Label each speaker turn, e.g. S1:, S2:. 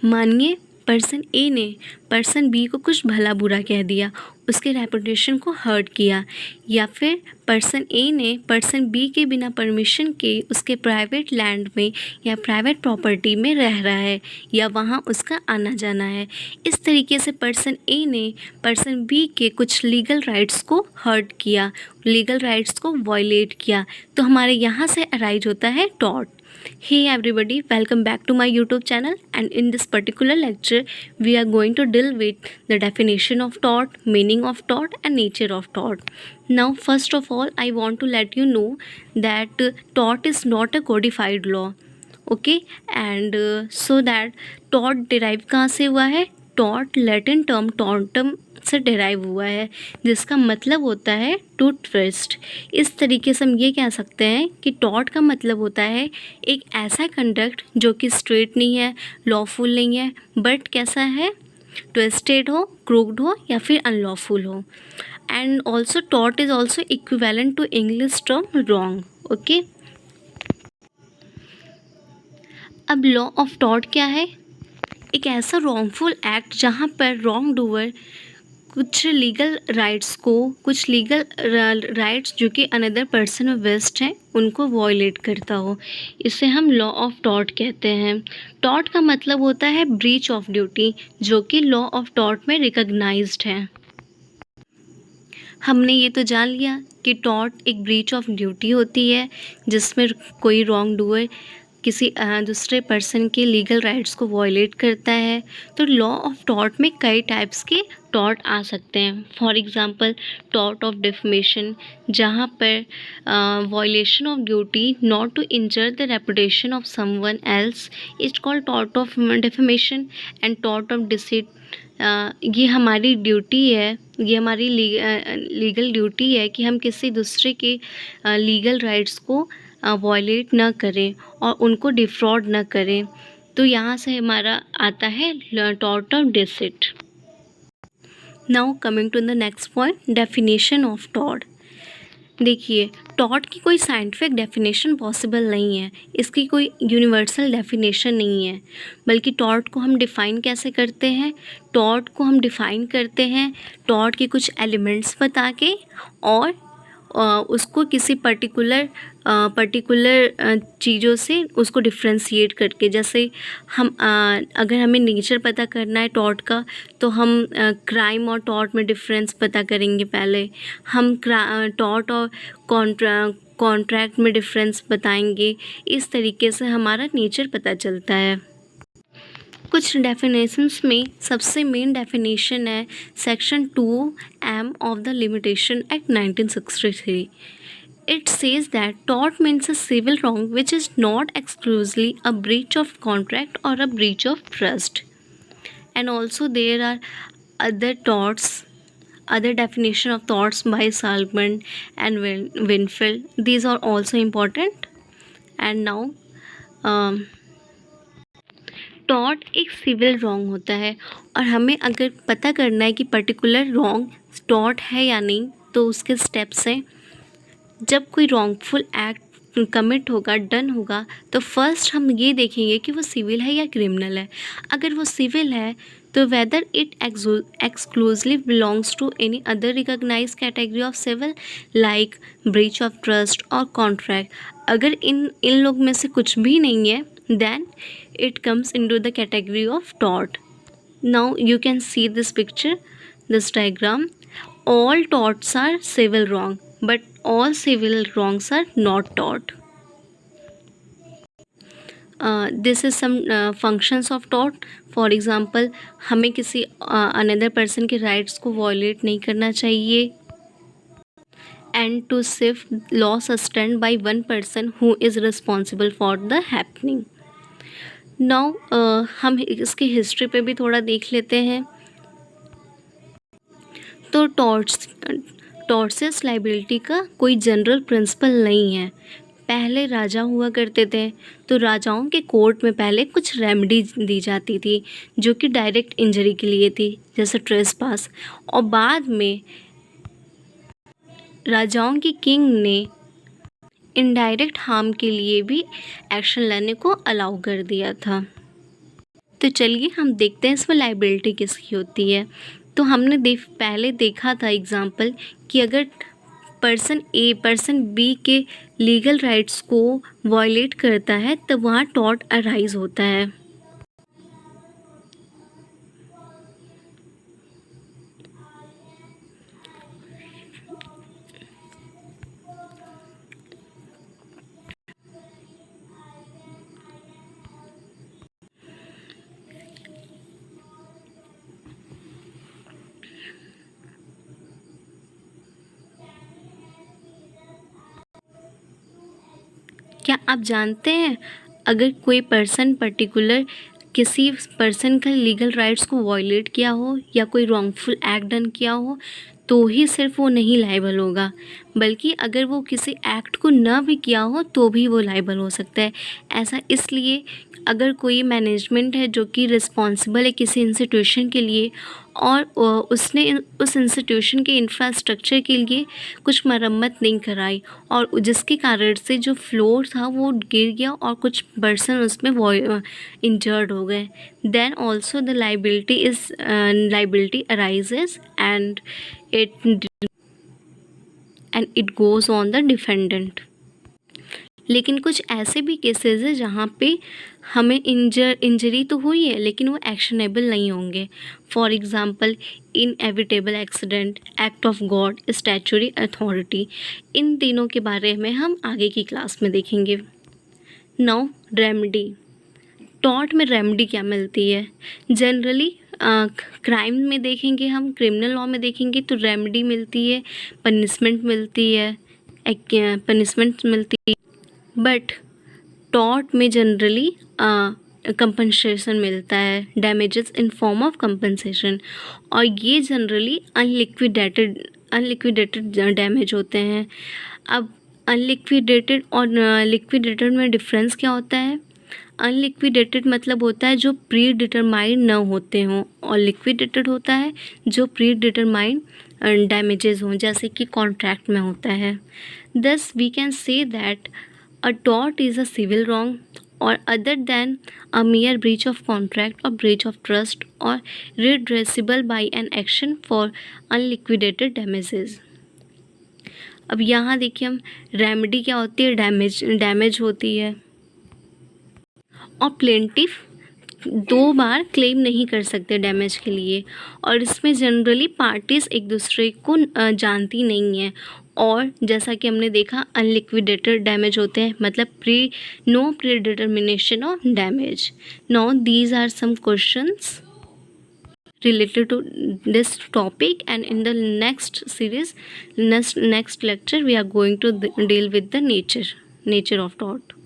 S1: मानिए पर्सन ए ने person B को कुछ भला बुरा कह दिया, उसके रेपुटेशन को हर्ट किया, या फिर पर्सन ए ने पर्सन बी के बिना परमिशन के उसके प्राइवेट लैंड में या प्राइवेट प्रॉपर्टी में रह रहा है या वहाँ उसका आना जाना है। इस तरीके से पर्सन ए ने पर्सन बी के कुछ लीगल राइट्स को हर्ट किया, लीगल राइट्स को वायलेट किया, तो हमारे यहाँ से अराइज होता है tort. Hey everybody, welcome back to my YouTube channel, and in this particular lecture we are going to deal with the definition of tort, meaning of tort and nature of tort. Now first of all I want to let you know that tort is not a codified law, okay, and so that tort derive कहाँ से हुआ है? Tort Latin term टॉर्टम से derive हुआ है, जिसका मतलब होता है टू ट्विस्ट। इस तरीके से हम ये कह सकते हैं कि टॉर्ट का मतलब होता है एक ऐसा कंडक्ट जो कि स्ट्रेट नहीं है, लॉफुल नहीं है, बट कैसा है, ट्विस्टेड हो, क्रूक्ड हो या फिर अनलॉफुल हो। And also tort is also equivalent to English term wrong, okay. अब लॉ ऑफ टॉर्ट क्या है? एक ऐसा रॉन्गफुल एक्ट जहाँ पर रॉन्ग डूअर कुछ लीगल राइट्स जो कि अनदर पर्सन में वेस्ट हैं उनको वॉयलेट करता हो, इसे हम लॉ ऑफ टॉर्ट कहते हैं। टॉर्ट का मतलब होता है ब्रीच ऑफ ड्यूटी, जो कि लॉ ऑफ टॉर्ट में रिकॉग्नाइज्ड है। हमने ये तो जान लिया कि टॉर्ट एक ब्रीच ऑफ ड्यूटी होती है जिसमें कोई रॉन्ग डूअर किसी दूसरे पर्सन के लीगल राइट्स को वॉयलेट करता है। तो लॉ ऑफ टॉर्ट में कई टाइप्स के टॉर्ट आ सकते हैं। For example tort of defamation, जहाँ पर violation of duty not to injure the reputation of someone else is called tort of defamation. And tort of deceit, ये हमारी ड्यूटी है, ये हमारी लीगल ड्यूटी है कि हम किसी दूसरे के लीगल राइट्स को वॉयलेट ना करें और उनको डिफ्रॉड ना करें। तो यहाँ से हमारा आता है tort of deceit. Now coming to the next point, definition of tort. देखिए, टॉर्ट की कोई साइंटिफिक डेफिनेशन पॉसिबल नहीं है, इसकी कोई यूनिवर्सल डेफिनेशन नहीं है, बल्कि टॉर्ट को हम डिफ़ाइन कैसे करते हैं? टॉर्ट को हम डिफ़ाइन करते हैं टॉर्ट के कुछ एलिमेंट्स बता के और उसको किसी पर्टिकुलर चीज़ों से उसको डिफ्रेंशिएट करके। जैसे हम अगर हमें नेचर पता करना है टॉर्ट का, तो हम क्राइम और टॉर्ट में डिफरेंस पता करेंगे। पहले हम टॉर्ट और कॉन्ट्रैक्ट में डिफरेंस बताएंगे। इस तरीके से हमारा नेचर पता चलता है। कुछ डेफिनेशंस में सबसे मेन डेफिनेशन है section 2M of the limitation act 1963। It says that tort means a civil wrong which is not exclusively a breach of contract or a breach of trust. And also there are other torts, other definition of torts by Salman and Winfield. These are also important. And now tort एक civil wrong होता है, और हमें अगर पता करना है कि पर्टिकुलर रॉन्ग टॉर्ट है या नहीं, तो उसके स्टेप्स हैं। जब कोई रॉन्गफुल एक्ट कमिट होगा, डन होगा, तो फर्स्ट हम ये देखेंगे कि वो सिविल है या क्रिमिनल है। अगर वो सिविल है तो whether it exclusively belongs to any other recognized category of civil like breach of trust और कॉन्ट्रैक्ट। अगर इन लोग में से कुछ भी नहीं है, then it comes into the category of tort. Now you can see this picture, this diagram. All torts are civil wrong, but all civil wrongs are not tort. This is some functions of tort. For example, हमें किसी another person के rights को violate नहीं करना चाहिए, and to save law sustained by one person who is responsible for the happening. Now हम इसकी history पे भी थोड़ा देख लेते हैं। तो टॉर्ट्स लाइबिलिटी का कोई जनरल प्रिंसिपल नहीं है। पहले राजा हुआ करते थे, तो राजाओं के कोर्ट में पहले कुछ रेमेडी दी जाती थी जो कि डायरेक्ट इंजरी के लिए थी, जैसे ट्रेसपास, और बाद में राजाओं की किंग ने इनडायरेक्ट हार्म के लिए भी एक्शन लेने को अलाउ कर दिया था। तो चलिए हम देखते हैं इसमें लाइबिलिटी किसकी होती है। तो हमने पहले देखा था एग्जाम्पल कि अगर पर्सन ए पर्सन बी के लीगल राइट्स को वायलेट करता है तब वहाँ टॉर्ट अराइज होता है। क्या आप जानते हैं अगर कोई पर्सन पर्टिकुलर किसी पर्सन का लीगल राइट्स को वायलेट किया हो या कोई रॉन्गफुल एक्ट डन किया हो तो ही सिर्फ वो नहीं लायबल होगा, बल्कि अगर वो किसी एक्ट को न भी किया हो तो भी वो लायबल हो सकता है। ऐसा इसलिए अगर कोई मैनेजमेंट है जो कि रिस्पॉन्सिबल है किसी इंस्टीट्यूशन के लिए और उसने उस इंस्टीट्यूशन के इंफ्रास्ट्रक्चर के लिए कुछ मरम्मत नहीं कराई और जिसके कारण से जो फ्लोर था वो गिर गया और कुछ पर्सन उसमें इंजर्ड हो गए, then also the liability arises and it goes on the defendant. लेकिन कुछ ऐसे भी केसेस हैं जहाँ पे हमें इंजरी तो हुई है लेकिन वो एक्शनेबल नहीं होंगे। For example inevitable accident, act of God, statutory authority. इन तीनों के बारे में हम आगे की क्लास में देखेंगे। Now remedy. टॉर्ट में रेमेडी क्या मिलती है? जनरली क्राइम में देखेंगे, हम क्रिमिनल लॉ में देखेंगे तो रेमेडी मिलती है, पनिशमेंट मिलती है, बट टॉर्ट में जनरली कंपनसेशन मिलता है, damages in form of compensation, और ये जनरली अनलिक्विडेटेड डैमेज होते हैं। अब अनलिक्विडेटेड और लिक्विडेटेड में डिफरेंस क्या होता है? अनलिक्विडेटेड मतलब होता है जो प्री डिटरमाइंड न होते हों, और लिक्विडेटेड होता है जो प्री डिटरमाइंड डैमेजेस हों, जैसे कि कॉन्ट्रैक्ट में होता है। Thus we can say that a tort is a civil wrong or other than a mere breach of contract or breach of trust or redressable by an action for unliquidated damages। अब यहाँ देखिए हम remedy क्या होती है? Damage होती है, और प्लेंटिफ 2 बार क्लेम नहीं कर सकते डैमेज के लिए, और इसमें जनरली पार्टीज़ एक दूसरे को जानती नहीं हैं, और जैसा कि हमने देखा अनलिक्विडेटेड डैमेज होते हैं, मतलब no predetermination of damage. Now these are some questions related to this topic, and in the next series, next lecture we are going to deal with the nature of tort.